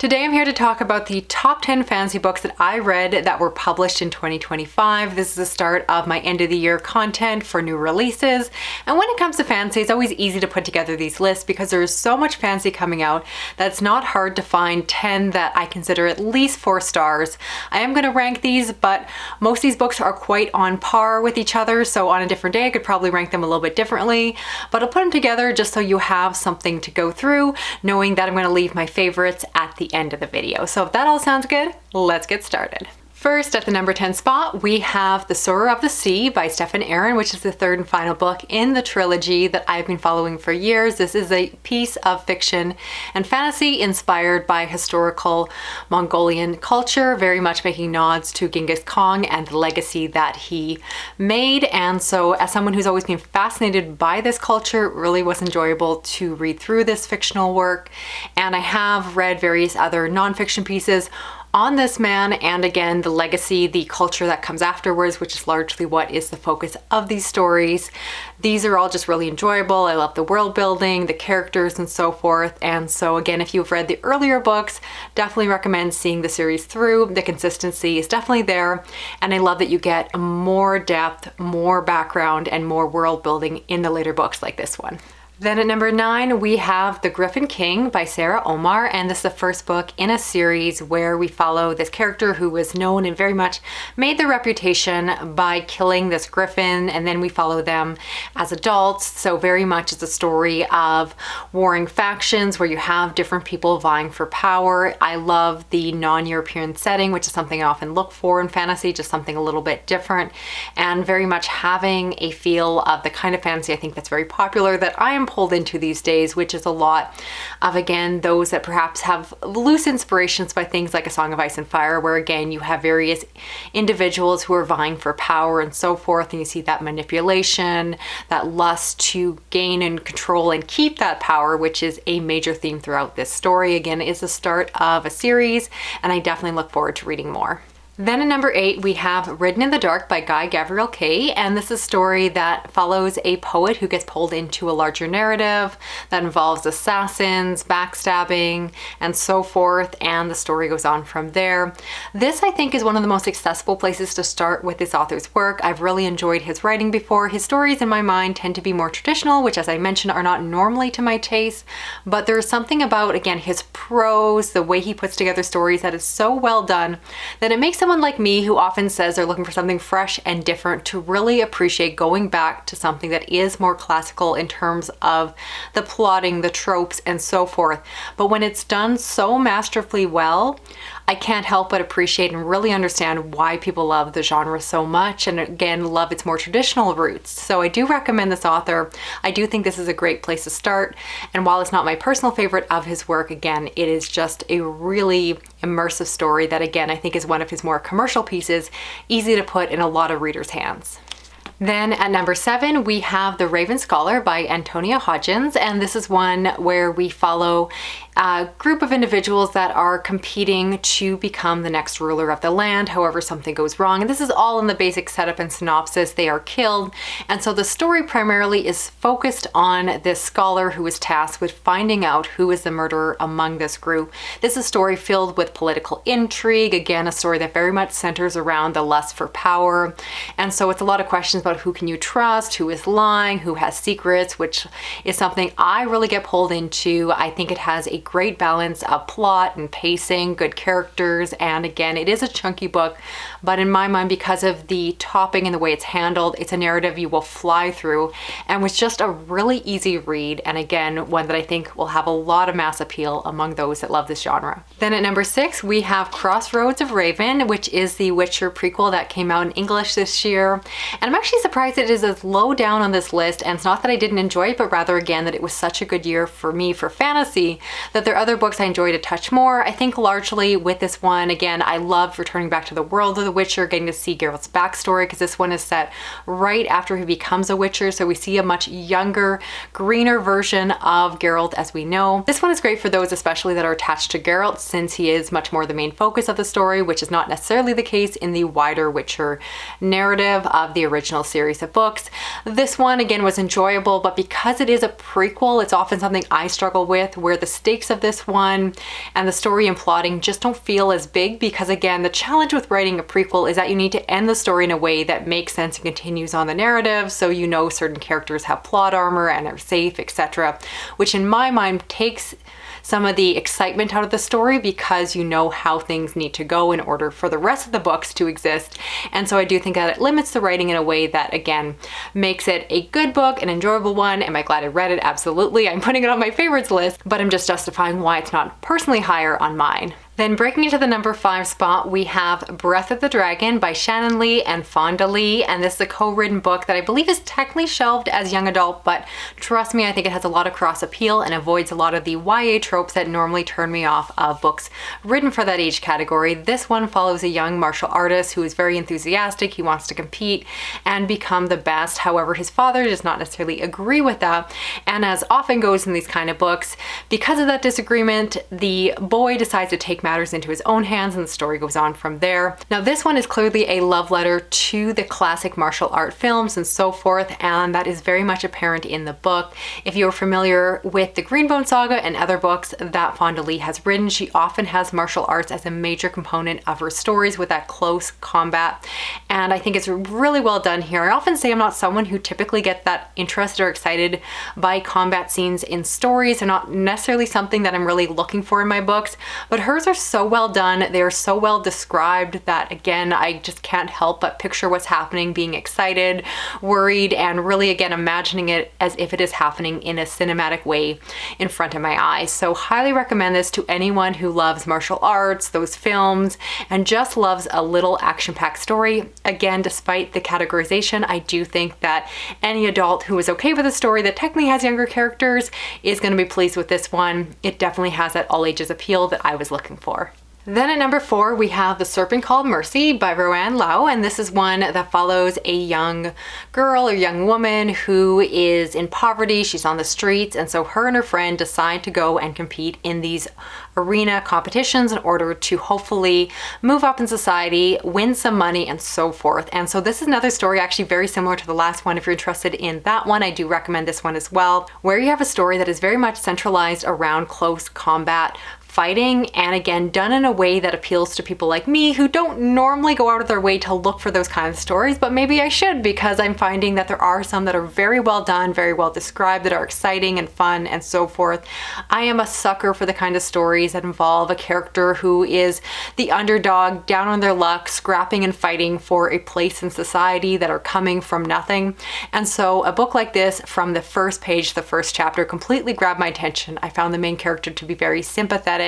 Today I'm here to talk about the top 10 fantasy books that I read that were published in 2025. This is the start of my end of the year content for new releases. And when it comes to fantasy, it's always easy to put together these lists because there is so much fantasy coming out that it's not hard to find 10 that I consider at least 4 stars. I am going to rank these, but most of these books are quite on par with each other. So on a different day, I could probably rank them a little bit differently, but I'll put them together just so you have something to go through, knowing that I'm going to leave my favorites at the end of the video. So if that all sounds good, let's get started. First, at the number 10 spot, we have The Sower of the Sea by Stefan Aaron, which is the third and final book in the trilogy that I've been following for years. This is a piece of fiction and fantasy inspired by historical Mongolian culture, very much making nods to Genghis Khan and the legacy that he made. And so as someone who's always been fascinated by this culture, it really was enjoyable to read through this fictional work. And I have read various other nonfiction pieces on this man, and again, the legacy, the culture that comes afterwards, which is largely what is the focus of these stories. These are all just really enjoyable. I love the world building, the characters, and so forth. And so again, if you've read the earlier books, definitely recommend seeing the series through. The consistency is definitely there. And I love that you get more depth, more background, and more world building in the later books like this one. Then at number 9, we have The Griffin King by Sarah Omar, and this is the first book in a series where we follow this character who was known and very much made their reputation by killing this griffin, and then we follow them as adults. So very much it's a story of warring factions where you have different people vying for power. I love the non-European setting, which is something I often look for in fantasy, just something a little bit different, and very much having a feel of the kind of fantasy I think that's very popular that I am pulled into these days, which is a lot of, again, those that perhaps have loose inspirations by things like A Song of Ice and Fire, where again you have various individuals who are vying for power and so forth, and you see that manipulation, that lust to gain and control and keep that power, which is a major theme throughout this story. Again, it's the start of a series, and I definitely look forward to reading more. Then at number 8, we have Written in the Dark by Guy Gavriel Kay, and this is a story that follows a poet who gets pulled into a larger narrative that involves assassins, backstabbing, and so forth, and the story goes on from there. This, I think, is one of the most accessible places to start with this author's work. I've really enjoyed his writing before. His stories, in my mind, tend to be more traditional, which, as I mentioned, are not normally to my taste, but there's something about, again, his prose, the way he puts together stories that is so well done that it makes someone like me who often says they're looking for something fresh and different to really appreciate going back to something that is more classical in terms of the plotting, the tropes, and so forth. But when it's done so masterfully well, I can't help but appreciate and really understand why people love the genre so much, and again, love its more traditional roots. So I do recommend this author. I do think this is a great place to start, and while it's not my personal favorite of his work, again, it is just a really immersive story that, again, I think is one of his more commercial pieces, easy to put in a lot of readers' hands. Then at number 7, we have The Raven Scholar by Antonia Hodgins, and this is one where we follow a group of individuals that are competing to become the next ruler of the land. However, something goes wrong, and this is all in the basic setup and synopsis. They are killed, and so the story primarily is focused on this scholar who is tasked with finding out who is the murderer among this group. This is a story filled with political intrigue, again, a story that very much centers around the lust for power, and so it's a lot of questions about who can you trust, who is lying, who has secrets, which is something I really get pulled into. I think it has a great balance of plot and pacing, good characters, and again, it is a chunky book, but in my mind, because of the topping and the way it's handled, it's a narrative you will fly through, and was just a really easy read, and again, one that I think will have a lot of mass appeal among those that love this genre. Then at number 6, we have Crossroads of Raven, which is the Witcher prequel that came out in English this year, and I'm actually surprised it is as low down on this list, and it's not that I didn't enjoy it, but rather, again, that it was such a good year for me for fantasy that there are other books I enjoyed a touch more. I think largely with this one, again, I loved returning back to the world of The Witcher, getting to see Geralt's backstory, because this one is set right after he becomes a Witcher, so we see a much younger, greener version of Geralt as we know. This one is great for those especially that are attached to Geralt, since he is much more the main focus of the story, which is not necessarily the case in the wider Witcher narrative of the original series of books. This one, again, was enjoyable, but because it is a prequel, it's often something I struggle with, where the stakes stakes of this one and the story and plotting just don't feel as big, because again, the challenge with writing a prequel is that you need to end the story in a way that makes sense and continues on the narrative, so you know certain characters have plot armor and are safe, etc., which in my mind takes some of the excitement out of the story, because you know how things need to go in order for the rest of the books to exist. And so I do think that it limits the writing in a way that, again, makes it a good book, an enjoyable one. Am I glad I read it? Absolutely. I'm putting it on my favorites list, but I'm just justifying why it's not personally higher on mine. Then breaking into the number 5 spot, we have Breath of the Dragon by Shannon Lee and Fonda Lee, and this is a co-written book that I believe is technically shelved as young adult, but trust me, I think it has a lot of cross appeal and avoids a lot of the YA tropes that normally turn me off of books written for that age category. This one follows a young martial artist who is very enthusiastic. He wants to compete and become the best. However, his father does not necessarily agree with that, and as often goes in these kind of books, because of that disagreement, the boy decides to take matters into his own hands, and the story goes on from there. Now, this one is clearly a love letter to the classic martial art films and so forth, and that is very much apparent in the book. If you're familiar with the Greenbone Saga and other books that Fonda Lee has written, she often has martial arts as a major component of her stories with that close combat, and I think it's really well done here. I often say I'm not someone who typically gets that interested or excited by combat scenes in stories. They're not necessarily something that I'm really looking for in my books, but hers are so well done. They are so well described that, again, I just can't help but picture what's happening, being excited, worried, and really, again, imagining it as if it is happening in a cinematic way in front of my eyes. So highly recommend this to anyone who loves martial arts, those films, and just loves a little action-packed story. Again, despite the categorization, I do think that any adult who is okay with a story that technically has younger characters is going to be pleased with this one. It definitely has that all ages appeal that I was looking for. Then at number 4, we have The Serpent Called Mercy by Roanne Lau, and this is one that follows a young girl or young woman who is in poverty. She's on the streets, and so her and her friend decide to go and compete in these arena competitions in order to hopefully move up in society, win some money, and so forth. And so this is another story actually very similar to the last one. If you're interested in that one, I do recommend this one as well, where you have a story that is very much centralized around close combat fighting, and again, done in a way that appeals to people like me who don't normally go out of their way to look for those kind of stories, but maybe I should, because I'm finding that there are some that are very well done, very well described, that are exciting and fun and so forth. I am a sucker for the kind of stories that involve a character who is the underdog, down on their luck, scrapping and fighting for a place in society, that are coming from nothing. And so a book like this, from the first page, the first chapter, completely grabbed my attention. I found the main character to be very sympathetic,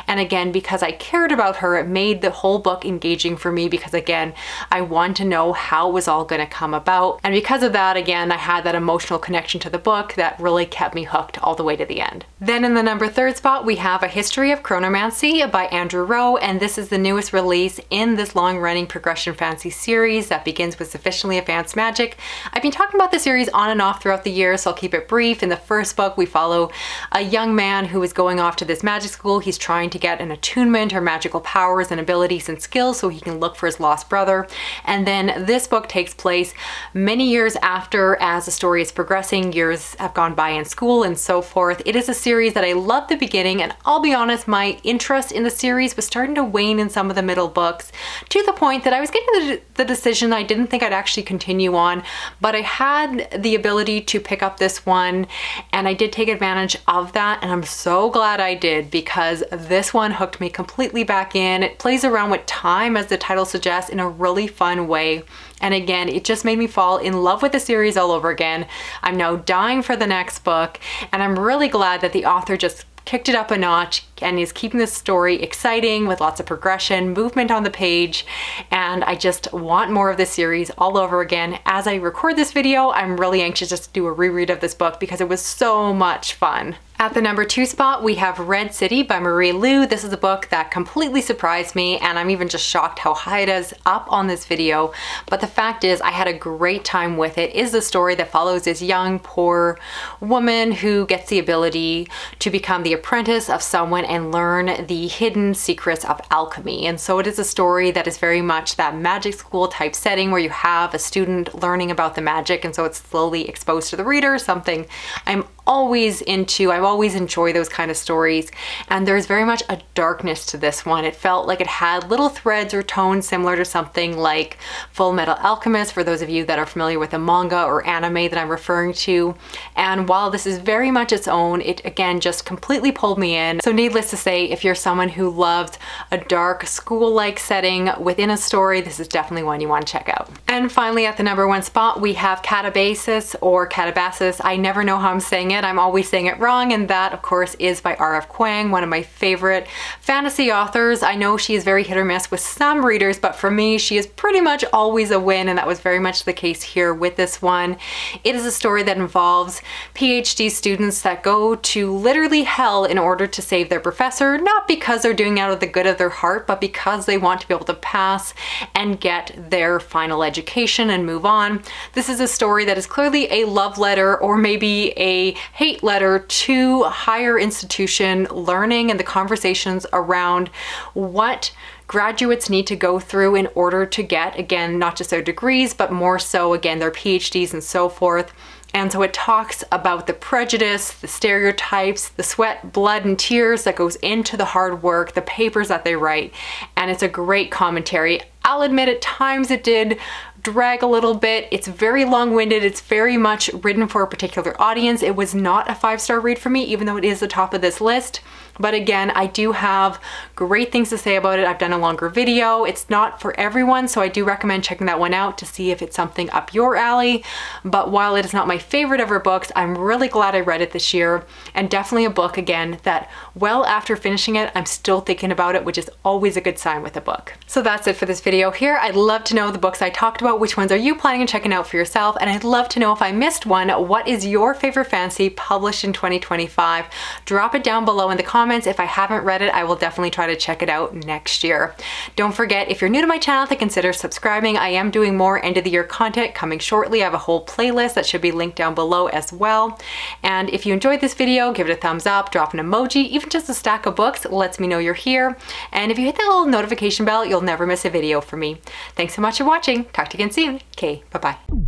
and again, because I cared about her, it made the whole book engaging for me, because again, I want to know how it was all going to come about, and because of that, again, I had that emotional connection to the book that really kept me hooked all the way to the end. Then in the number 3 spot, we have A History of Chronomancy by Andrew Rowe, and this is the newest release in this long-running progression fantasy series that begins with Sufficiently Advanced Magic. I've been talking about the series on and off throughout the year, so I'll keep it brief. In the first book, we follow a young man who is going off to this magic school. He's trying to get an attunement or magical powers and abilities and skills so he can look for his lost brother. And then this book takes place many years after, as the story is progressing. Years have gone by in school and so forth. It is a series that I loved the beginning, and I'll be honest, my interest in the series was starting to wane in some of the middle books, to the point that I was getting the decision I didn't think I'd actually continue on, but I had the ability to pick up this one, and I did take advantage of that, and I'm so glad I did, because this one hooked me completely back in. It plays around with time, as the title suggests, in a really fun way. And again, it just made me fall in love with the series all over again. I'm now dying for the next book, and I'm really glad that the author just kicked it up a notch and is keeping this story exciting with lots of progression, movement on the page, and I just want more of this series all over again. As I record this video, I'm really anxious just to do a reread of this book because it was so much fun. At the number 2 spot, we have Red City by Marie Lu. This is a book that completely surprised me, and I'm even just shocked how high it is up on this video. But the fact is, I had a great time with it. It is the story that follows this young, poor woman who gets the ability to become the apprentice of someone and learn the hidden secrets of alchemy. And so it is a story that is very much that magic school type setting where you have a student learning about the magic, and so it's slowly exposed to the reader, something I'm always enjoy those kind of stories. And there's very much a darkness to this one. It felt like it had little threads or tones similar to something like Full Metal Alchemist, for those of you that are familiar with the manga or anime that I'm referring to. And while this is very much its own, it again just completely pulled me in. So needless to say, if you're someone who loves a dark school-like setting within a story, this is definitely one you want to check out. And finally, at the #1 spot, we have Catabasis or Catabasis. I never know how I'm saying it. I'm always saying it wrong, and that of course is by R.F. Kuang, one of my favorite fantasy authors. I know she is very hit or miss with some readers, but for me, she is pretty much always a win, and that was very much the case here with this one. It is a story that involves PhD students that go to literally hell in order to save their professor, not because they're doing it out of the good of their heart, but because they want to be able to pass and get their final education and move on. This is a story that is clearly a love letter or maybe a hate letter to higher institution learning and the conversations around what graduates need to go through in order to get, again, not just their degrees, but more so, again, their PhDs and so forth. And so it talks about the prejudice, the stereotypes, the sweat, blood, and tears that goes into the hard work, the papers that they write, and it's a great commentary. I'll admit at times it did drag a little bit. It's very long-winded. It's very much written for a particular audience. It was not a 5-star read for me, even though it is the top of this list. But again, I do have great things to say about it. I've done a longer video. It's not for everyone, so I do recommend checking that one out to see if it's something up your alley. But while it is not my favorite of her books, I'm really glad I read it this year, and definitely a book, again, that well after finishing it, I'm still thinking about it, which is always a good sign with a book. So that's it for this video here. I'd love to know the books I talked about. Which ones are you planning on checking out for yourself? And I'd love to know if I missed one, what is your favorite fantasy published in 2025? Drop it down below in the comments. If I haven't read it, I will definitely try to check it out next year. Don't forget, if you're new to my channel, to consider subscribing. I am doing more end of the year content coming shortly. I have a whole playlist that should be linked down below as well. And if you enjoyed this video, give it a thumbs up, drop an emoji, even just a stack of books lets me know you're here. And if you hit that little notification bell, you'll never miss a video from me. Thanks so much for watching. Talk to you again soon. Okay, bye-bye.